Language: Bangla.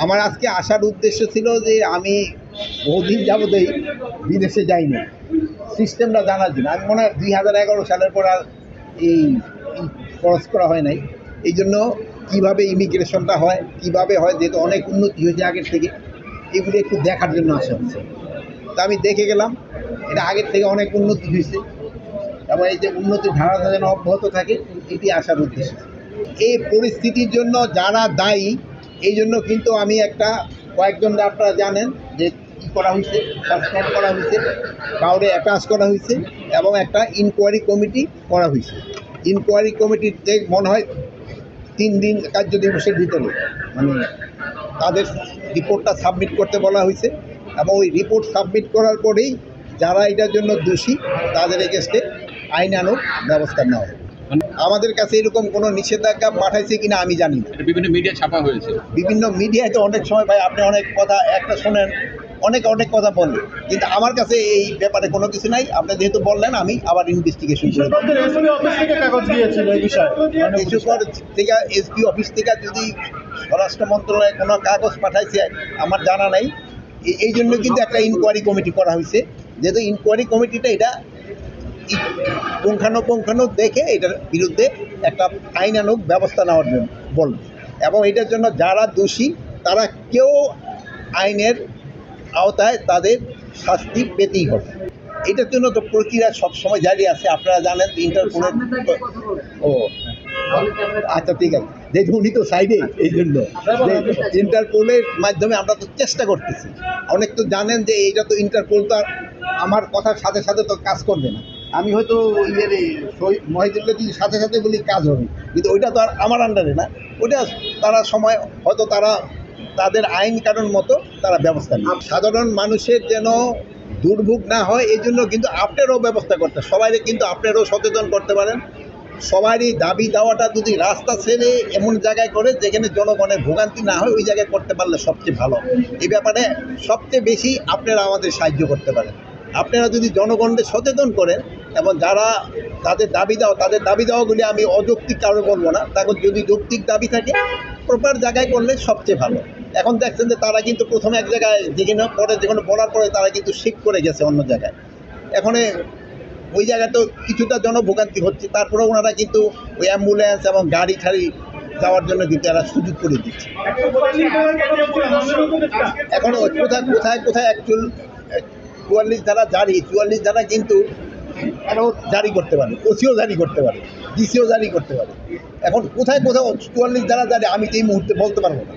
আমার আজকে আসার উদ্দেশ্য ছিল যে আমি বহুদিন যাবতই বিদেশে যাইনি, সিস্টেমটা জানার জন্য। আমি মনে হয় 2011 সালের পর আর এই খরচ করা হয় নাই। এই জন্য কীভাবে ইমিগ্রেশনটা হয়, কীভাবে হয়, যেহেতু অনেক উন্নতি হয়েছে আগের থেকে, এগুলো একটু দেখার জন্য আসা হচ্ছে। তা আমি দেখে গেলাম এটা আগের থেকে অনেক উন্নতি হয়েছে, এবং এই যে উন্নতির ধারাটা যেন অব্যাহত থাকে, এটি আসার উদ্দেশ্য। এই পরিস্থিতির জন্য যারা দায়ী, এই জন্য কিন্তু আমি একটা কয়েকজন আপনারা জানেন যে কী করা হয়েছে, সাসপেন্ড করা হয়েছে, কাউরে অ্যাটাচ করা হয়েছে, এবং একটা ইনকোয়ারি কমিটি করা হয়েছে। ইনকোয়ারি কমিটিতে মনে হয় 3 দিন কার্য দিবসের ভিতরে মানে তাদের রিপোর্টটা সাবমিট করতে বলা হয়েছে, এবং ওই রিপোর্ট সাবমিট করার পরেই যারা এটার জন্য দোষী তাদের এগেস্টে আইনানুগ ব্যবস্থা নেওয়া হবে। আমাদের কাছে এরকম কোনো নিষেধাজ্ঞা পাঠাইছে কিনা আমি জানি না। বিভিন্ন মিডিয়া ছাপা হয়েছে, বিভিন্ন মিডিয়ায় তো অনেক সময় ভাই আপনি অনেক কথা একটা শোনেন, অনেক কথা বলেন, কিন্তু আমার কাছে এই ব্যাপারে কোনো কিছু নাই। আপনি যেহেতু বললেন, আমি আবার ইনভেস্টিগেশন করে থেকে এসপি অফিস থেকে যদি স্বরাষ্ট্র মন্ত্রণালয়ে কোনো কাগজ পাঠাইছে আমার জানা নাই। এই জন্য কিন্তু একটা ইনকোয়ারি কমিটি করা হয়েছে, যেহেতু ইনকোয়ারি কমিটিটা এটা পুঙ্খানুপুঙ্খানু দেখে এটার বিরুদ্ধে একটা আইনানুগ ব্যবস্থা নেওয়ার জন্য বলবে, এবং এটার জন্য যারা দোষী তারা কেউ আইনের আওতায় তাদের শাস্তি পেতেই হবে। এটার জন্য তো প্রক্রিয়া সবসময় জারি আছে, আপনারা জানেন। ইন্টারপোলের ও আচ্ছা, ঠিক আছে, যেহেতু উনি তো সাইডে, এই জন্য ইন্টারপোলের মাধ্যমে আমরা তো চেষ্টা করতেছি। অনেক তো জানেন যে এইটা তো ইন্টারপোল তো আমার কথার সাথে সাথে তো কাজ করবে না। আমি হয়তো মহিদুল্লাহ সাথে সাথে বলি কাজ হবে, কিন্তু ওইটা তো আর আমার আন্ডারে না। ওইটা তারা সময় হয়তো তারা তাদের আইন কানুন মতো তারা ব্যবস্থা নেয়। সাধারণ মানুষের যেন দুর্ভোগ না হয় এই জন্য কিন্তু আপনারও ব্যবস্থা করতে, সবাইকে কিন্তু আপনারও সচেতন করতে পারেন। সবারই দাবি দাওয়াটা যদি রাস্তা ছেড়ে এমন জায়গায় করে যেখানে জনগণের ভোগান্তি না হয়, ওই জায়গায় করতে পারলে সবচেয়ে ভালো। এই ব্যাপারে সবচেয়ে বেশি আপনারা আমাদের সাহায্য করতে পারেন। আপনারা যদি জনগণকে সচেতন করেন, এবং যারা তাদের দাবি দেওয়াগুলি আমি অযৌক্তিক কারণে বলবো না, তাদের যদি যৌক্তিক দাবি থাকে প্রপার জায়গায় করলে সবচেয়ে ভালো। এখন দেখছেন যে তারা কিন্তু প্রথমে এক জায়গায় যেখানে পরে যেখানে বলার পরে তারা কিন্তু শিফট করে গেছে অন্য জায়গায়। এখন ওই জায়গায় তো কিছুটা জনভোগান্তি হচ্ছে, তারপরে ওনারা কিন্তু ওই অ্যাম্বুলেন্স এবং গাড়ি ঠাড়ি যাওয়ার জন্য কিন্তু এরা সুযোগ করে দিচ্ছে। এখন কোথায় অ্যাকচুয়াল 44 ধারা জারি, 44 ধারা কিন্তু আরও জারি করতে পারে, ওসিও জারি করতে পারে, ডিসিও জারি করতে পারে। এখন কোথায় 44 ধারা জারি আমি এই মুহূর্তে বলতে পারবো না।